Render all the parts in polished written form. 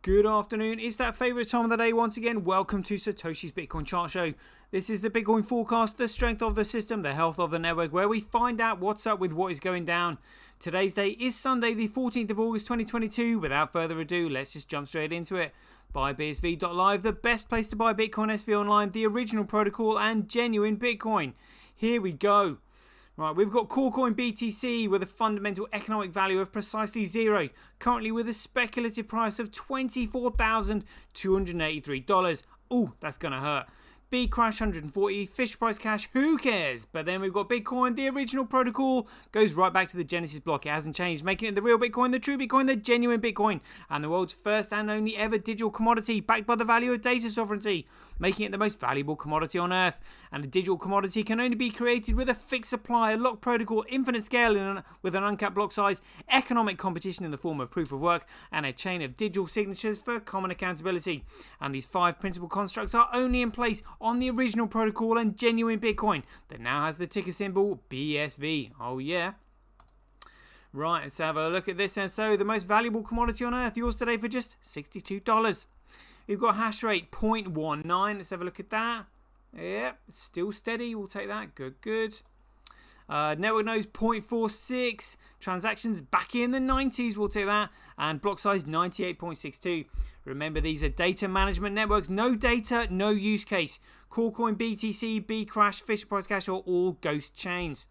Good afternoon. It's that favorite time of the day once again. Welcome to SirToshi's Bitcoin Chart Show. This is the Bitcoin forecast, the strength of the system, the health of the network, where we find out what's up with what is going down. Today's day is Sunday, the 14th of August 2022. Without further ado, let's just jump straight into it. BuyBSV.live, the best place to buy Bitcoin SV online, the original protocol and genuine Bitcoin. Here we go. Right, we've got Corecoin BTC with a fundamental economic value of precisely zero, currently with a speculative price of $24,283. Ooh, that's going to hurt. B crash 140, fish price cash, who cares? But then we've got Bitcoin, the original protocol, goes right back to the Genesis block. It hasn't changed, making it the real Bitcoin, the true Bitcoin, the genuine Bitcoin, and the world's first and only ever digital commodity backed by the value of data sovereignty, making it the most valuable commodity on earth. And a digital commodity can only be created with a fixed supply, a locked protocol, infinite scale with an uncapped block size, economic competition in the form of proof of work, and a chain of digital signatures for common accountability. And these five principal constructs are only in place on the original protocol and genuine Bitcoin that now has the ticker symbol BSV. Oh yeah. Right, let's have a look at this. And so the most valuable commodity on earth, yours today for just $62. We've got hash rate 0.19. Let's have a look at that. Yep, it's still steady. We'll take that. Good. Network nodes 0.46. Transactions back in the 90s. We'll take that. And block size 98.62. Remember, these are data management networks. No data, no use case. Corecoin, BTC, Bcrash, Fish Price Cash are all ghost chains.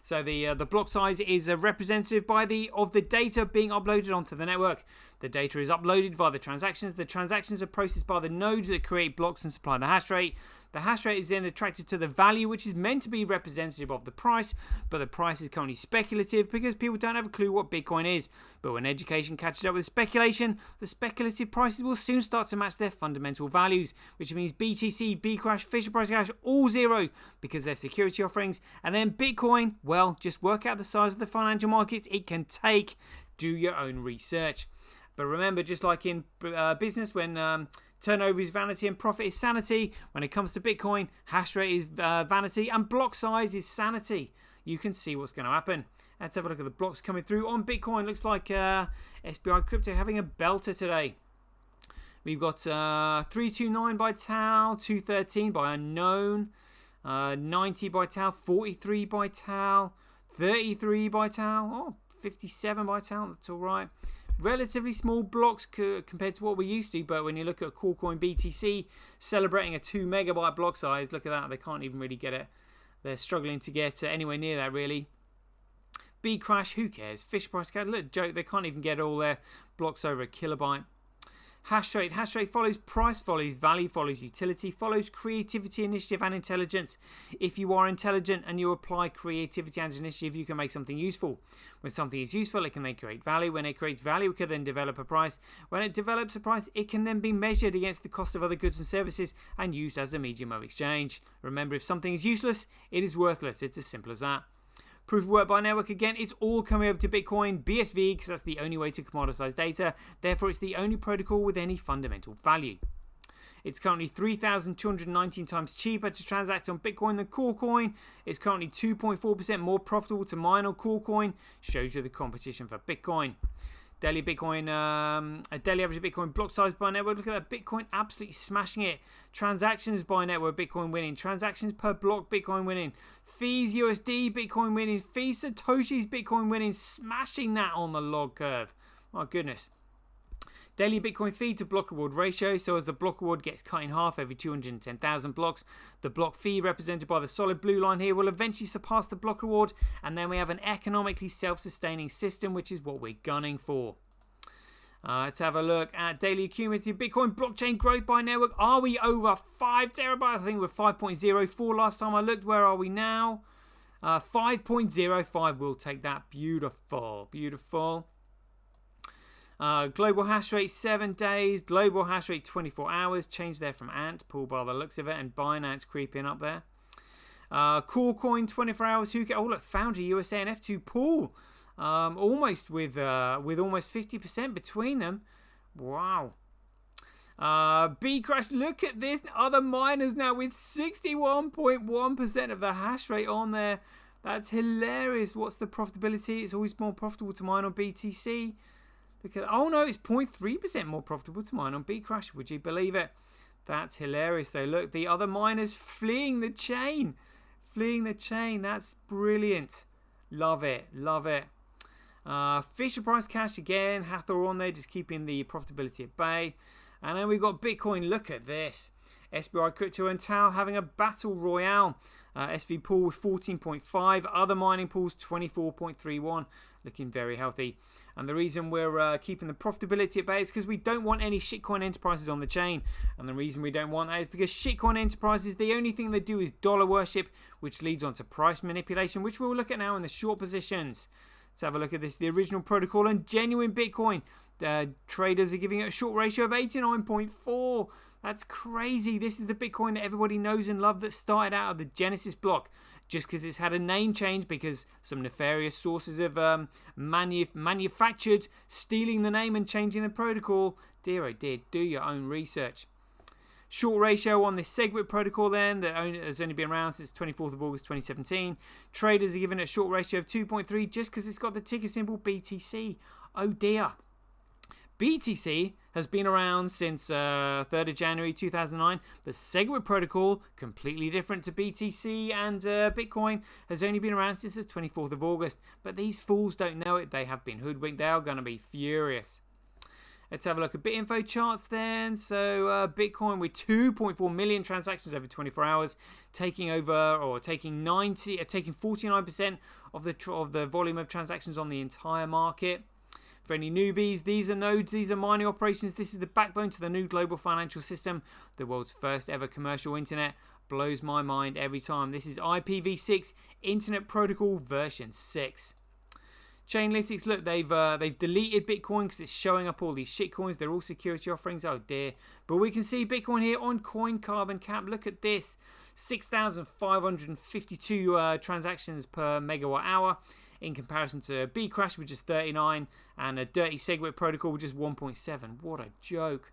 So the block size is representative of the data being uploaded onto the network. The data is uploaded via the transactions. The transactions are processed by the nodes that create blocks and supply the hash rate. The hash rate is then attracted to the value, which is meant to be representative of the price, but the price is currently speculative because people don't have a clue what Bitcoin is. But when education catches up with speculation, the speculative prices will soon start to match their fundamental values, which means BTC, Bcrash, Fisher Price Cash, all zero because they're security offerings. And then Bitcoin, well, just work out the size of the financial markets it can take. Do your own research. But remember, just like in business, when turnover is vanity and profit is sanity, when it comes to Bitcoin, hash rate is vanity and block size is sanity. You can see what's going to happen. Let's have a look at the blocks coming through on Bitcoin. Looks like SBI Crypto having a belter today. We've got 329 by Tau, 213 by Unknown, 90 by Tau, 43 by Tau, 33 by Tau, oh, 57 by Tau, that's all right. Relatively small blocks compared to what we used to, but when you look at Corecoin BTC celebrating a 2 megabyte block size, look at that, they can't even really get it. They're struggling to get anywhere near that, really. Bcrash, who cares? Fish price cash, look, joke, they can't even get all their blocks over a kilobyte. Hash rate follows price, follows value, follows utility, follows creativity, initiative and intelligence. If you are intelligent and you apply creativity and initiative, you can make something useful. When something is useful, it can then create value. When it creates value, it can then develop a price. When it develops a price, it can then be measured against the cost of other goods and services and used as a medium of exchange. Remember, if something is useless, it is worthless. It's as simple as that. Proof of work by network, again, it's all coming over to Bitcoin, BSV, because that's the only way to commoditize data. Therefore, it's the only protocol with any fundamental value. It's currently 3,219 times cheaper to transact on Bitcoin than Corecoin. It's currently 2.4% more profitable to mine on Corecoin. Shows you the competition for Bitcoin. Daily Bitcoin, a daily average Bitcoin block size by network. Look at that, Bitcoin absolutely smashing it. Transactions by network, Bitcoin winning. Transactions per block, Bitcoin winning. Fees USD, Bitcoin winning. Fees SirToshi's, Bitcoin winning. Smashing that on the log curve. My goodness. Daily Bitcoin fee to block reward ratio. So as the block reward gets cut in half every 210,000 blocks, the block fee represented by the solid blue line here will eventually surpass the block reward. And then we have an economically self-sustaining system, which is what we're gunning for. Let's have a look at daily cumulative Bitcoin blockchain growth by network. Are we over 5 terabytes? I think we're 5.04 last time I looked. Where are we now? 5.05. We'll take that. Beautiful. Global hash rate 7 days. Global hash rate 24 hours. Change there from Ant. Pool by the looks of it. And Binance creeping up there. Corecoin 24 hours. Oh look, Foundry USA and F2 Pool. Almost with almost 50% between them. Wow. Bcrash, look at this. Other miners now with 61.1% of the hash rate on there. That's hilarious. What's the profitability? It's always more profitable to mine on BTC. Look at, oh no, it's 0.3% more profitable to mine on Bcrash. Would you believe it? That's hilarious though. Look, the other miners fleeing the chain. Fleeing the chain. That's brilliant. Love it. Love it. Fisher Price Cash again. Hathor on there, just keeping the profitability at bay. And then we've got Bitcoin. Look at this. SBI Crypto and Tau having a battle royale. SV pool with 14.5. Other mining pools 24.31. Looking very healthy. And the reason we're keeping the profitability at bay is because we don't want any shitcoin enterprises on the chain. And the reason we don't want that is because shitcoin enterprises, the only thing they do is dollar worship, which leads on to price manipulation, which we'll look at now in the short positions. Let's have a look at this. The original protocol and genuine Bitcoin. Traders are giving it a short ratio of 89.4. That's crazy. This is the Bitcoin that everybody knows and loves that started out of the Genesis block. Just because it's had a name change because some nefarious sources have manufactured stealing the name and changing the protocol. Dear oh dear, do your own research. Short ratio on this SegWit protocol then that has only been around since 24th of August 2017. Traders are giving it a short ratio of 2.3 just because it's got the ticker symbol BTC. Oh dear. BTC has been around since 3rd of January 2009. The SegWit protocol, completely different to BTC and Bitcoin, has only been around since the 24th of August. But these fools don't know it. They have been hoodwinked. They are going to be furious. Let's have a look at BitInfo charts then. So Bitcoin with 2.4 million transactions over 24 hours, taking 49% of the volume of transactions on the entire market. For any newbies, these are nodes, these are mining operations. This is the backbone to the new global financial system, the world's first ever commercial internet. Blows my mind every time. This is IPv6 Internet Protocol version 6. Chainalytics, look, they've deleted Bitcoin because it's showing up all these shitcoins. They're all security offerings. Oh dear. But we can see Bitcoin here on CoinCarbonCap. Look at this. 6,552 transactions per megawatt hour. In comparison to Bcrash, which is 39, and a dirty SegWit protocol, which is 1.7. What a joke.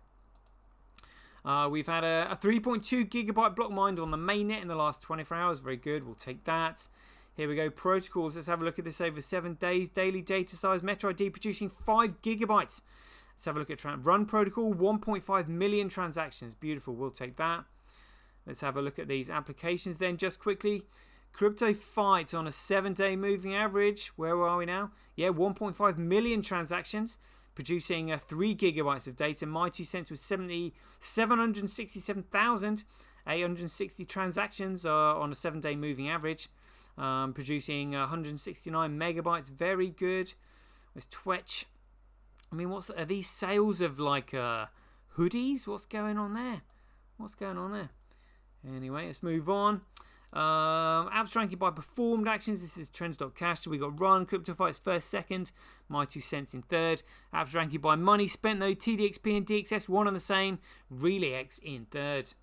We've had a 3.2 gigabyte block mined on the mainnet in the last 24 hours. Very good. We'll take that. Here we go. Protocols. Let's have a look at this over 7 days. Daily data size. MetroID producing 5 gigabytes. Let's have a look at Run Protocol. 1.5 million transactions. Beautiful. We'll take that. Let's have a look at these applications then just quickly. Crypto Fight on a 7-day moving average. Where are we now? Yeah, 1.5 million transactions, producing 3 gigabytes of data. My 2 cents was 767,860 transactions on a 7-day moving average, producing 169 megabytes. Very good. There's Twitch. I mean, are these sales of like hoodies? What's going on there? What's going on there? Anyway, let's move on. Apps ranking by performed actions. This is trends.cash. So we got Run, Crypto Fights first, second, My 2 cents in third. Apps ranking by money spent though. TDXP and DXS one and the same. RelayX in third.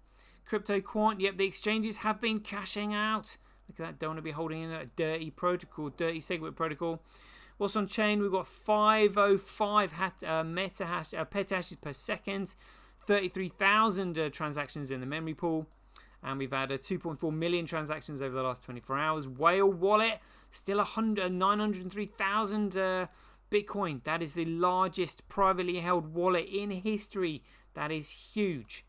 Crypto Quant. Yep, the exchanges have been cashing out. Look at that. Don't want to be holding in a dirty protocol, dirty SegWit protocol. What's on chain? We've got 505 petahashes per second. 33,000 transactions in the memory pool. And we've had 2.4 million transactions over the last 24 hours. Whale Wallet, still 903,000 Bitcoin. That is the largest privately held wallet in history. That is huge.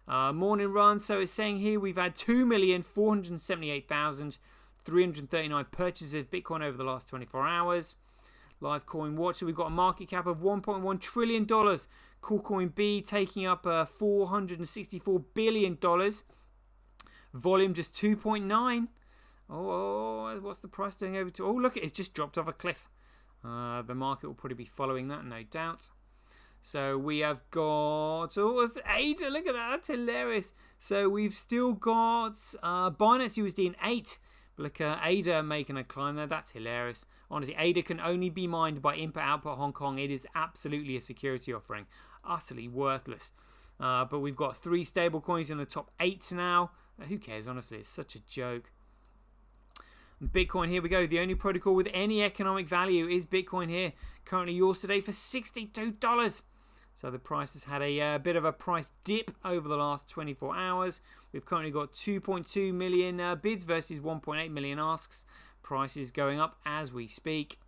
Morning Run, so it's saying here we've had 2,478,339 purchases of Bitcoin over the last 24 hours. Live Coin Watch, we've got a market cap of $1.1 trillion. Coolcoin B taking up $464 billion. Volume just 2.9. Oh, what's the price doing over to? Oh, look, it's just dropped off a cliff. The market will probably be following that, no doubt. So we have got, it's ADA, look at that, that's hilarious. So we've still got Binance USD in 8. Look at ADA making a climb there. That's hilarious. Honestly, ADA can only be mined by input-output Hong Kong. It is absolutely a security offering. Utterly worthless. But we've got 3 stable coins in the top 8 now. Who cares, honestly? It's such a joke. Bitcoin, here we go. The only protocol with any economic value is Bitcoin here. Currently yours today for $62. So the price has had a bit of a price dip over the last 24 hours. We've currently got 2.2 million bids versus 1.8 million asks. Price is going up as we speak.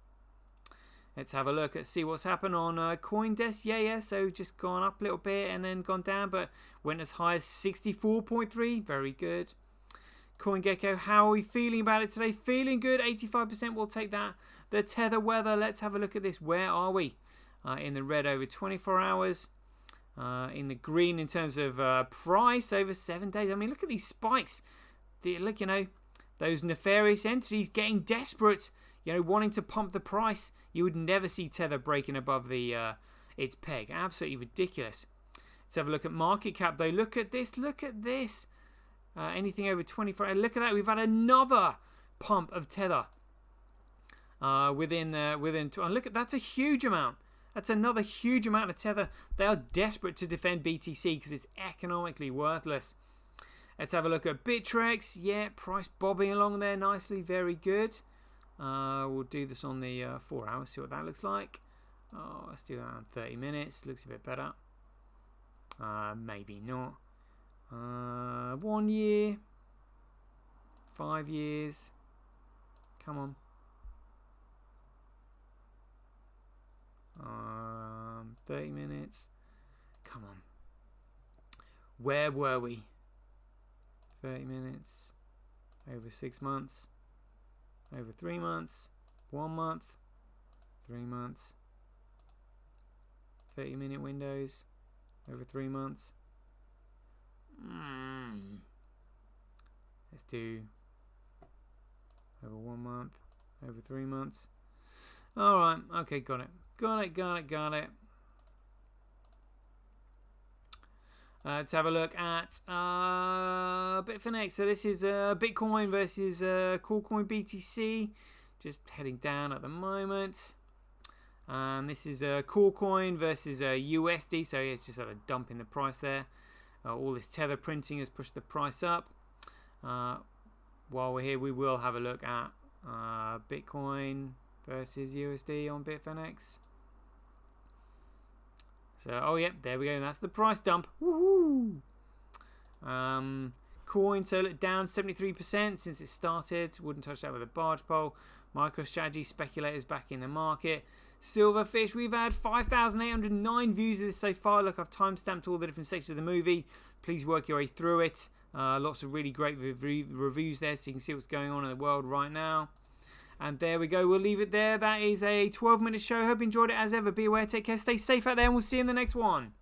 Let's have a look at see what's happened on CoinDesk. Yeah. So just gone up a little bit and then gone down, but went as high as 64.3. Very good. CoinGecko, how are we feeling about it today? Feeling good. 85%. We'll take that. The Tether weather. Let's have a look at this. Where are we? In the red over 24 hours. In the green in terms of price over 7 days. I mean, look at these spikes. Look, those nefarious entities getting desperate. Wanting to pump the price. You would never see Tether breaking above its peg. Absolutely ridiculous. Let's have a look at market cap, though. Look at this. Look at this. Anything over 24. Look at that. We've had another pump of Tether. Within. Look at that's a huge amount. That's another huge amount of Tether. They are desperate to defend BTC because it's economically worthless. Let's have a look at Bitfenix. Yeah, price bobbing along there nicely. Very good. We'll do this on the 4 hours, see what that looks like. Let's do that on 30 minutes. Looks a bit better. Maybe not. 1 year. 5 years. Come on. 30 minutes. Come on. Where were we? 30 minutes. Over 6 months. Over 3 months. 1 month. 3 months. 30-minute windows. Over 3 months. Let's do over 1 month. Over 3 months. Alright. Okay, got it. Got it. Let's have a look at Bitfenix. So this is Bitcoin versus Coolcoin BTC. Just heading down at the moment. And this is Coolcoin versus USD. So yeah, it's just had a dump in the price there. All this Tether printing has pushed the price up. While we're here, we will have a look at Bitcoin versus USD on Bitfenix. So, oh yeah, there we go. That's the price dump. Woohoo! Coin, so look, down 73% since it started. Wouldn't touch that with a barge pole. MicroStrategy speculators back in the market. Silverfish, we've had 5,809 views of this so far. Look, I've timestamped all the different sections of the movie. Please work your way through it. Lots of really great reviews there so you can see what's going on in the world right now. And there we go. We'll leave it there. That is a 12-minute show. Hope you enjoyed it as ever. Be aware, take care, stay safe out there, and we'll see you in the next one.